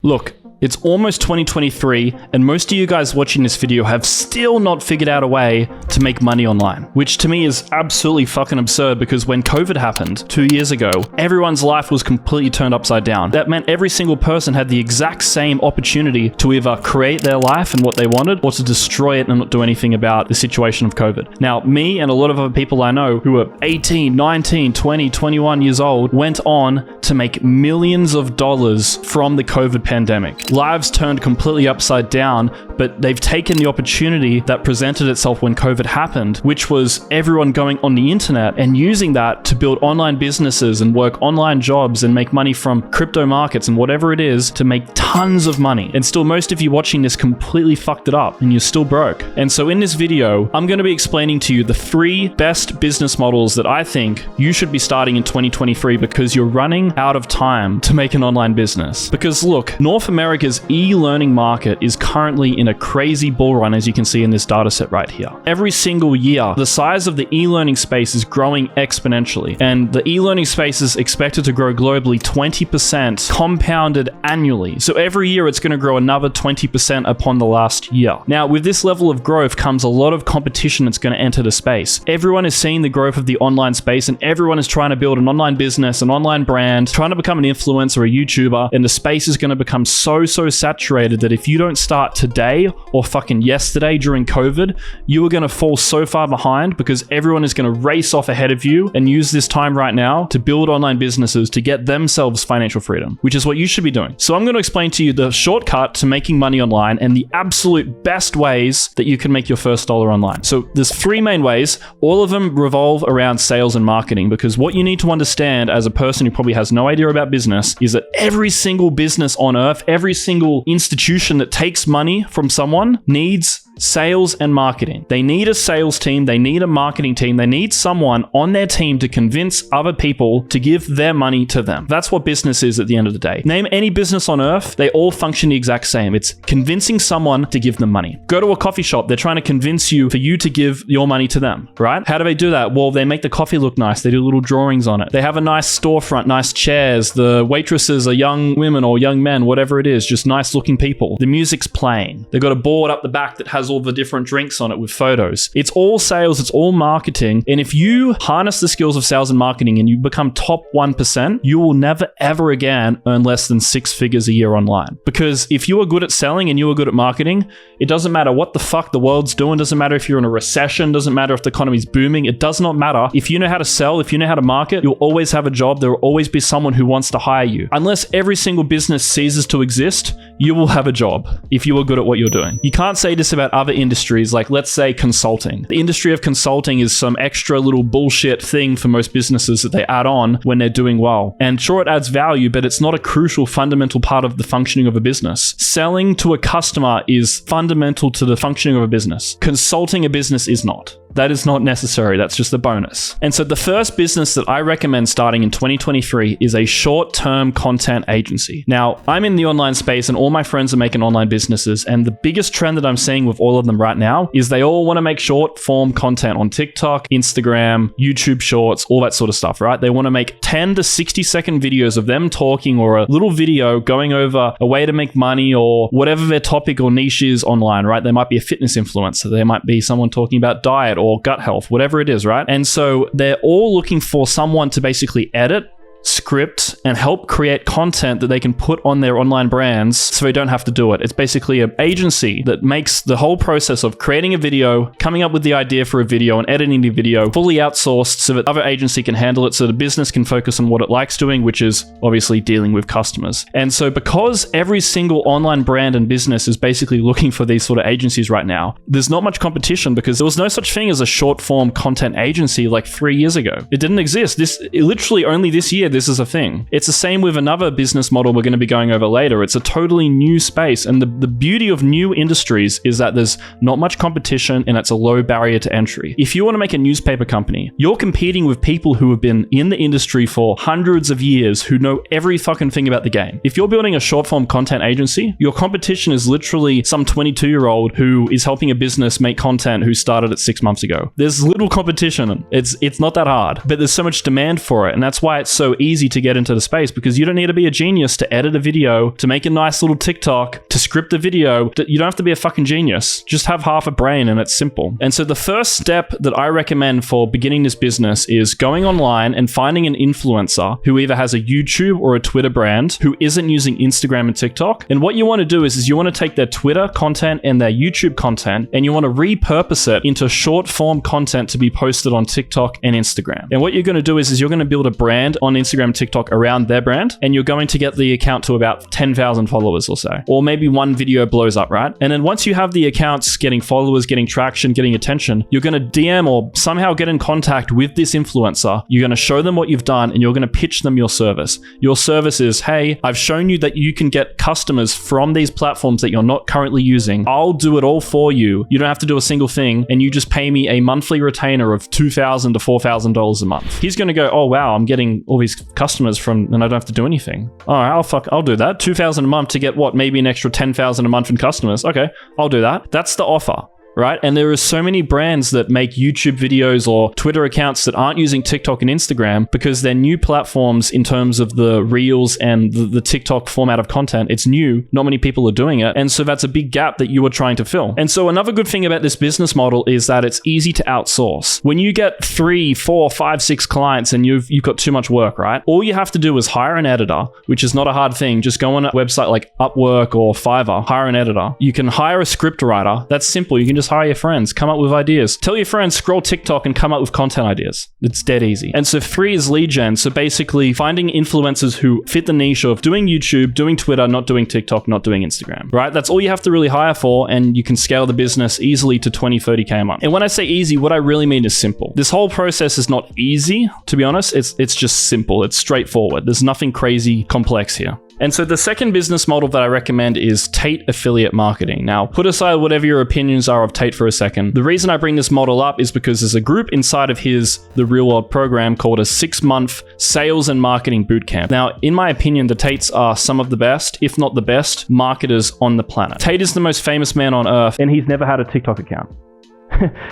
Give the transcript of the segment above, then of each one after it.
Look, it's almost 2023, and most of you guys watching this video have still not figured out a way to make money online, which to me is absolutely fucking absurd because when COVID happened 2 years ago, everyone's life was completely turned upside down. That meant every single person had the exact same opportunity to either create their life and what they wanted or to destroy it and not do anything about the situation of COVID. Now, me and a lot of other people I know who are 18, 19, 20, 21 years old went on to make millions of dollars from the COVID pandemic. Lives turned completely upside down, but they've taken the opportunity that presented itself when COVID happened, which was everyone going on the internet and using that to build online businesses and work online jobs and make money from crypto markets and whatever it is to make tons of money. And still, most of you watching this completely fucked it up and you're still broke. And so in this video, I'm going to be explaining to you the 3 best business models that I think you should be starting in 2023 because you're running out of time to make an online business. Because look, North America's e-learning market is currently in a crazy bull run, as you can see in this data set right here. Every single year, the size of the e-learning space is growing exponentially, and the e-learning space is expected to grow globally 20% compounded annually. So every year it's going to grow another 20% upon the last year. Now, with this level of growth comes a lot of competition that's going to enter the space. Everyone is seeing the growth of the online space, and everyone is trying to build an online business, an online brand, trying to become an influencer, a YouTuber, and the space is going to become so saturated that if you don't start today or fucking yesterday during COVID, you are going to fall so far behind because everyone is going to race off ahead of you and use this time right now to build online businesses to get themselves financial freedom, which is what you should be doing. So I'm going to explain to you the shortcut to making money online and the absolute best ways that you can make your first dollar online. So there's 3 main ways. All of them revolve around sales and marketing, because what you need to understand as a person who probably has no idea about business is that every single business on earth, every single institution that takes money from someone needs sales and marketing. They need a sales team, they need a marketing team, they need someone on their team to convince other people to give their money to them. That's what business is at the end of the day. Name any business on earth, they all function the exact same. It's convincing someone to give them money. Go to a coffee shop, they're trying to convince you for you to give your money to them, right? How do they do that? Well, they make the coffee look nice, they do little drawings on it. They have a nice storefront, nice chairs, the waitresses are young women or young men, whatever it is, just nice looking people. The music's playing. They've got a board up the back that has all the different drinks on it with photos. It's all sales, it's all marketing. And if you harness the skills of sales and marketing and you become top 1%, you will never ever again earn less than 6 figures a year online. Because if you are good at selling and you are good at marketing, it doesn't matter what the fuck the world's doing, doesn't matter if you're in a recession, doesn't matter if the economy's booming, it does not matter. If you know how to sell, if you know how to market, you'll always have a job. There will always be someone who wants to hire you. Unless every single business ceases to exist, you will have a job if you are good at what you're doing. You can't say this about other industries, like let's say consulting. The industry of consulting is some extra little bullshit thing for most businesses that they add on when they're doing well. And sure, it adds value, but it's not a crucial, fundamental part of the functioning of a business. Selling to a customer is fundamental to the functioning of a business. Consulting a business is not. That is not necessary. That's just a bonus. And so the first business that I recommend starting in 2023 is a short-term content agency. Now, I'm in the online space and all my friends are making online businesses. And the biggest trend that I'm seeing with all of them right now is they all want to make short-form content on TikTok, Instagram, YouTube Shorts, all that sort of stuff, right? They want to make 10 to 60-second videos of them talking or a little video going over a way to make money or whatever their topic or niche is online, right? They might be a fitness influencer. They might be someone talking about diet or gut health, whatever it is, right? And so they're all looking for someone to basically edit, script, and help create content that they can put on their online brands so they don't have to do it. It's basically an agency that makes the whole process of creating a video, coming up with the idea for a video, and editing the video fully outsourced so that other agency can handle it so the business can focus on what it likes doing, which is obviously dealing with customers. And so because every single online brand and business is basically looking for these sort of agencies right now, there's not much competition because there was no such thing as a short form content agency like 3 years ago. It didn't exist. Literally only this year, this is a thing. It's the same with another business model we're going to be going over later. It's a totally new space. And the beauty of new industries is that there's not much competition and it's a low barrier to entry. If you want to make a newspaper company, you're competing with people who have been in the industry for hundreds of years who know every fucking thing about the game. If you're building a short form content agency, your competition is literally some 22-year-old who is helping a business make content who started it 6 months ago. There's little competition. It's not that hard, but there's so much demand for it. And that's why it's so easy to get into the space because you don't need to be a genius to edit a video, to make a nice little TikTok, to script a video. You don't have to be a fucking genius. Just have half a brain and it's simple. And so the first step that I recommend for beginning this business is going online and finding an influencer who either has a YouTube or a Twitter brand who isn't using Instagram and TikTok. And what you want to do is you want to take their Twitter content and their YouTube content and you want to repurpose it into short form content to be posted on TikTok and Instagram. And what you're going to do is you're going to build a brand on Instagram and TikTok around their brand, and you're going to get the account to about 10,000 followers or so. Or maybe one video blows up, right? And then once you have the accounts getting followers, getting traction, getting attention, you're going to DM or somehow get in contact with this influencer. You're going to show them what you've done and you're going to pitch them your service. Your service is, hey, I've shown you that you can get customers from these platforms that you're not currently using. I'll do it all for you. You don't have to do a single thing, and you just pay me a monthly retainer of $2,000 to $4,000 a month. He's going to go, oh wow, I'm getting all these customers from, and I don't have to do anything. All right, I'll do that. $2,000 a month to get what? Maybe an extra $10,000 a month in customers. Okay, I'll do that. That's the offer. Right? And there are so many brands that make YouTube videos or Twitter accounts that aren't using TikTok and Instagram because they're new platforms in terms of the Reels and the TikTok format of content. It's new. Not many people are doing it. And so that's a big gap that you are trying to fill. And so another good thing about this business model is that it's easy to outsource. When you get 3, 4, 5, 6 clients and you've got too much work, right? All you have to do is hire an editor, which is not a hard thing. Just go on a website like Upwork or Fiverr, hire an editor. You can hire a script writer. That's simple. You can just hire your friends, come up with ideas. Tell your friends, scroll TikTok and come up with content ideas. It's dead easy. And so 3 is lead gen. So basically finding influencers who fit the niche of doing YouTube, doing Twitter, not doing TikTok, not doing Instagram, right? That's all you have to really hire for, and you can scale the business easily to 20, 30K a month. And when I say easy, what I really mean is simple. This whole process is not easy, to be honest. It's just simple. It's straightforward. There's nothing crazy complex here. And so the second business model that I recommend is Tate affiliate marketing. Now, put aside whatever your opinions are of Tate for a second. The reason I bring this model up is because there's a group inside of the Real World program called a 6-month sales and marketing bootcamp. Now, in my opinion, the Tates are some of the best, if not the best, marketers on the planet. Tate is the most famous man on earth, and he's never had a TikTok account.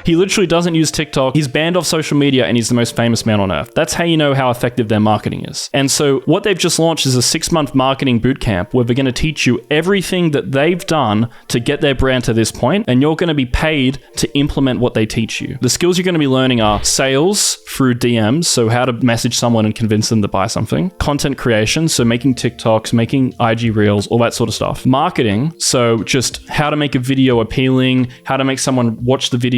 He literally doesn't use TikTok. He's banned off social media and he's the most famous man on earth. That's how you know how effective their marketing is. And so what they've just launched is a 6-month marketing bootcamp where they're going to teach you everything that they've done to get their brand to this point, and you're going to be paid to implement what they teach you. The skills you're going to be learning are sales through DMs, so how to message someone and convince them to buy something. Content creation, so making TikToks, making IG Reels, all that sort of stuff. Marketing, so just how to make a video appealing, how to make someone watch the video,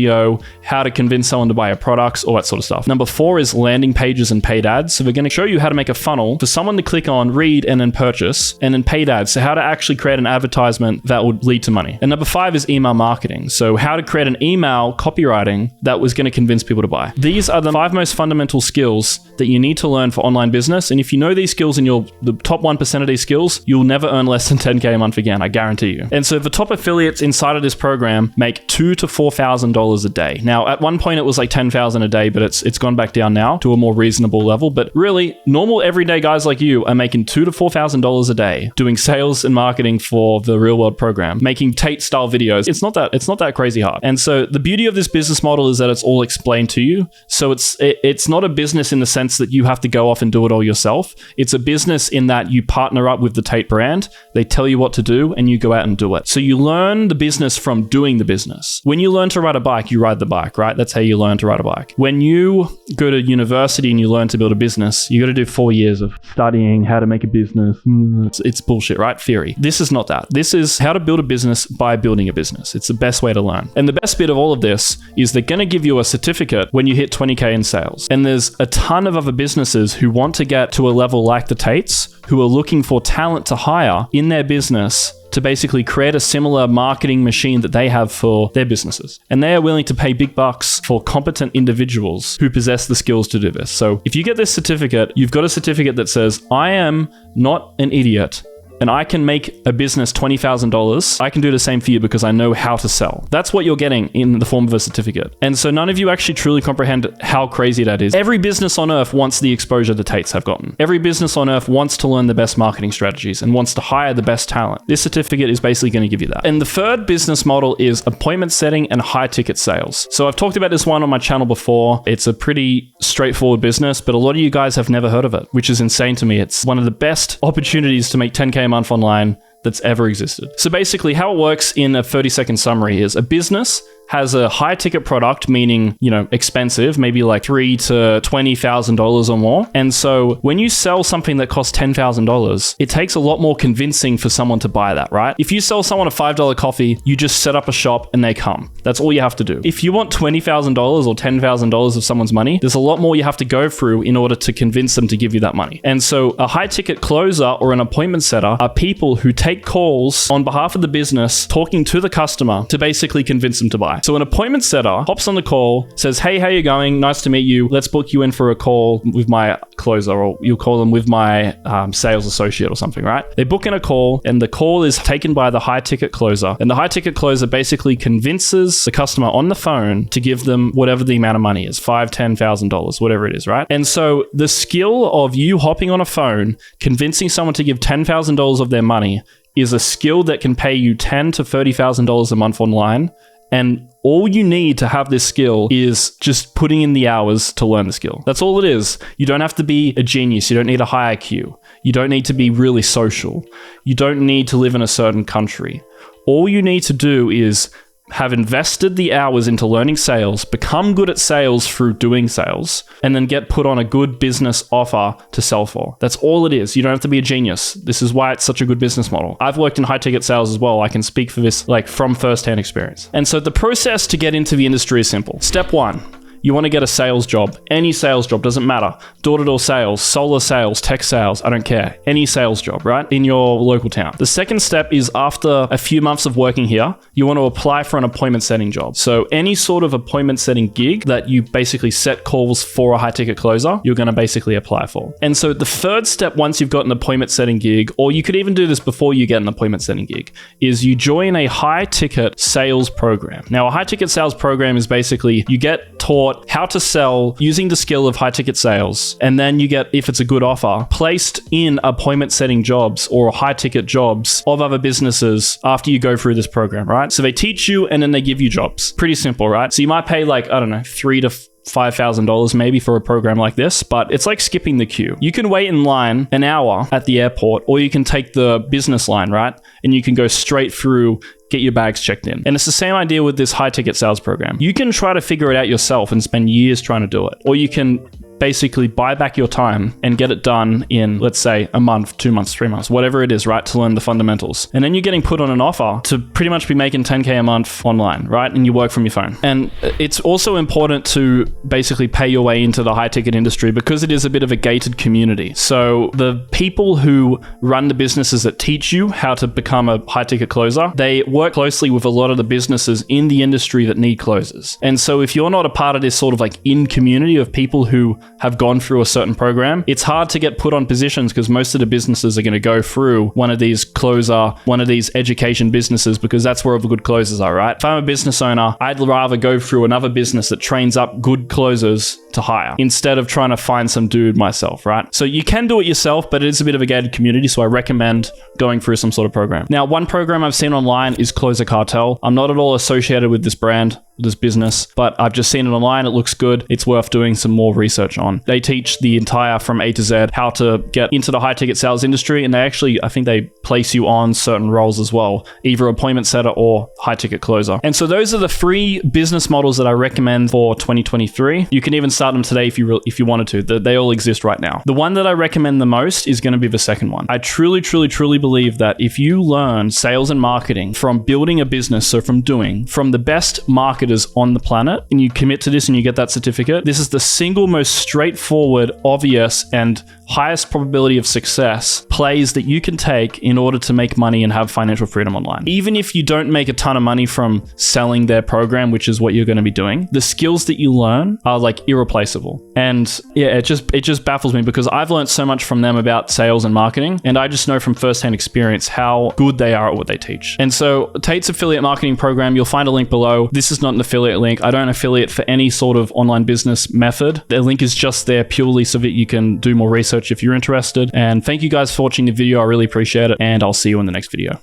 how to convince someone to buy your products, all that sort of stuff. Number 4 is landing pages and paid ads. So we're going to show you how to make a funnel for someone to click on, read, and then purchase, and then paid ads. So how to actually create an advertisement that would lead to money. And number 5 is email marketing. So how to create an email copywriting that was going to convince people to buy. These are the 5 most fundamental skills that you need to learn for online business. And if you know these skills and you're the top 1% of these skills, you'll never earn less than 10K a month again, I guarantee you. And so the top affiliates inside of this program make $2,000 to $4,000 a day. Now, at one point it was like $10,000 a day, but it's gone back down now to a more reasonable level. But really, normal everyday guys like you are making $2,000 to $4,000 a day doing sales and marketing for the Real World program, making Tate style videos. It's not that crazy hard. And so the beauty of this business model is that it's all explained to you. So it's not a business in the sense that you have to go off and do it all yourself. It's a business in that you partner up with the Tate brand. They tell you what to do and you go out and do it. So you learn the business from doing the business. When you learn to ride a bike, you ride the bike, right? That's how you learn to ride a bike. When you go to university and you learn to build a business, you got to do 4 years of studying how to make a business. It's bullshit, right? Theory. This is not that. This is how to build a business by building a business. It's the best way to learn. And the best bit of all of this is they're going to give you a certificate when you hit 20K in sales. And there's a ton of other businesses who want to get to a level like the Tates, who are looking for talent to hire in their business to basically create a similar marketing machine that they have for their businesses. And they are willing to pay big bucks for competent individuals who possess the skills to do this. So if you get this certificate, you've got a certificate that says, I am not an idiot. and I can make a business $20,000, I can do the same for you because I know how to sell. That's what you're getting in the form of a certificate. And so none of you actually truly comprehend how crazy that is. Every business on earth wants the exposure the Tates have gotten. Every business on earth wants to learn the best marketing strategies and wants to hire the best talent. This certificate is basically going to give you that. And the third business model is appointment setting and high ticket sales. So I've talked about this one on my channel before. It's a pretty straightforward business, but a lot of you guys have never heard of it, which is insane to me. It's one of the best opportunities to make 10K a month online that's ever existed. So basically how it works in a 30-second summary is a business has a high ticket product, meaning, expensive, maybe like $3,000 to $20,000 or more. And so when you sell something that costs $10,000, it takes a lot more convincing for someone to buy that, right? If you sell someone a $5 coffee, you just set up a shop and they come. That's all you have to do. If you want $20,000 or $10,000 of someone's money, there's a lot more you have to go through in order to convince them to give you that money. And so a high ticket closer or an appointment setter are people who take calls on behalf of the business, talking to the customer to basically convince them to buy. So an appointment setter hops on the call, says, hey, how you going? Nice to meet you. Let's book you in for a call with my closer, or you'll call them with my sales associate or something, right? They book in a call and the call is taken by the high ticket closer. And the high ticket closer basically convinces the customer on the phone to give them whatever the amount of money is, $5,000, $10,000, whatever it is, right? And so the skill of you hopping on a phone, convincing someone to give $10,000 of their money is a skill that can pay you $10,000 to $30,000 a month online. And all you need to have this skill is just putting in the hours to learn the skill. That's all it is. You don't have to be a genius. You don't need a high IQ. You don't need to be really social. You don't need to live in a certain country. All you need to do is have invested the hours into learning sales, become good at sales through doing sales, and then get put on a good business offer to sell for. That's all it is. You don't have to be a genius. This is why it's such a good business model. I've worked in high ticket sales as well. I can speak for this from firsthand experience. And so the process to get into the industry is simple. Step one, you want to get a sales job. Any sales job, doesn't matter. Door-to-door sales, solar sales, tech sales, I don't care. Any sales job, right? In your local town. The second step is after a few months of working here, you want to apply for an appointment setting job. So any sort of appointment setting gig that you basically set calls for a high ticket closer, you're going to basically apply for. And so the third step, once you've got an appointment setting gig, or you could even do this before you get an appointment setting gig, is you join a high ticket sales program. Now, a high ticket sales program is basically you get taught how to sell using the skill of high ticket sales. And then you get, if it's a good offer, placed in appointment setting jobs or high ticket jobs of other businesses after you go through this program, right? So they teach you and then they give you jobs. Pretty simple, right? So you might pay $3,000 to $5,000 maybe for a program like this, but it's like skipping the queue. You can wait in line an hour at the airport, or you can take the business line, right? And you can go straight through, get your bags checked in. And it's the same idea with this high ticket sales program. You can try to figure it out yourself and spend years trying to do it, or you can basically buy back your time and get it done in, let's say, a month, 2 months, 3 months, whatever it is, right, to learn the fundamentals. And then you're getting put on an offer to pretty much be making 10K a month online, right? And you work from your phone. And it's also important to basically pay your way into the high ticket industry because it is a bit of a gated community. So the people who run the businesses that teach you how to become a high ticket closer, they work closely with a lot of the businesses in the industry that need closers. And so if you're not a part of this sort of in community of people who have gone through a certain program, it's hard to get put on positions because most of the businesses are going to go through one of these education businesses because that's where all the good closers are, right? If I'm a business owner, I'd rather go through another business that trains up good closers to hire instead of trying to find some dude myself, right? So you can do it yourself, but it is a bit of a gated community, so I recommend going through some sort of program. Now, one program I've seen online is Closer Cartel. I'm not at all associated with this brand, this business, but I've just seen it online. It looks good. It's worth doing some more research on. They teach the entire from A to Z how to get into the high ticket sales industry. And I think they place you on certain roles as well, either appointment setter or high ticket closer. And so those are the 3 business models that I recommend for 2023. You can even start them today if you wanted to. They all exist right now. The one that I recommend the most is going to be the second one. I truly believe that if you learn sales and marketing from building a business, so from the best marketers on the planet, and you commit to this and you get that certificate, this is the single most straightforward, obvious, and highest probability of success plays that you can take in order to make money and have financial freedom online. Even if you don't make a ton of money from selling their program, which is what you're going to be doing, the skills that you learn are like irreplaceable. And yeah, it just baffles me because I've learned so much from them about sales and marketing, and I just know from firsthand experience how good they are at what they teach. And so Tate's affiliate marketing program, you'll find a link below. This is not an affiliate link. I don't affiliate for any sort of online business method. The link is just there purely so that you can do more research if you're interested. And thank you guys for watching the video. I really appreciate it, and I'll see you in the next video.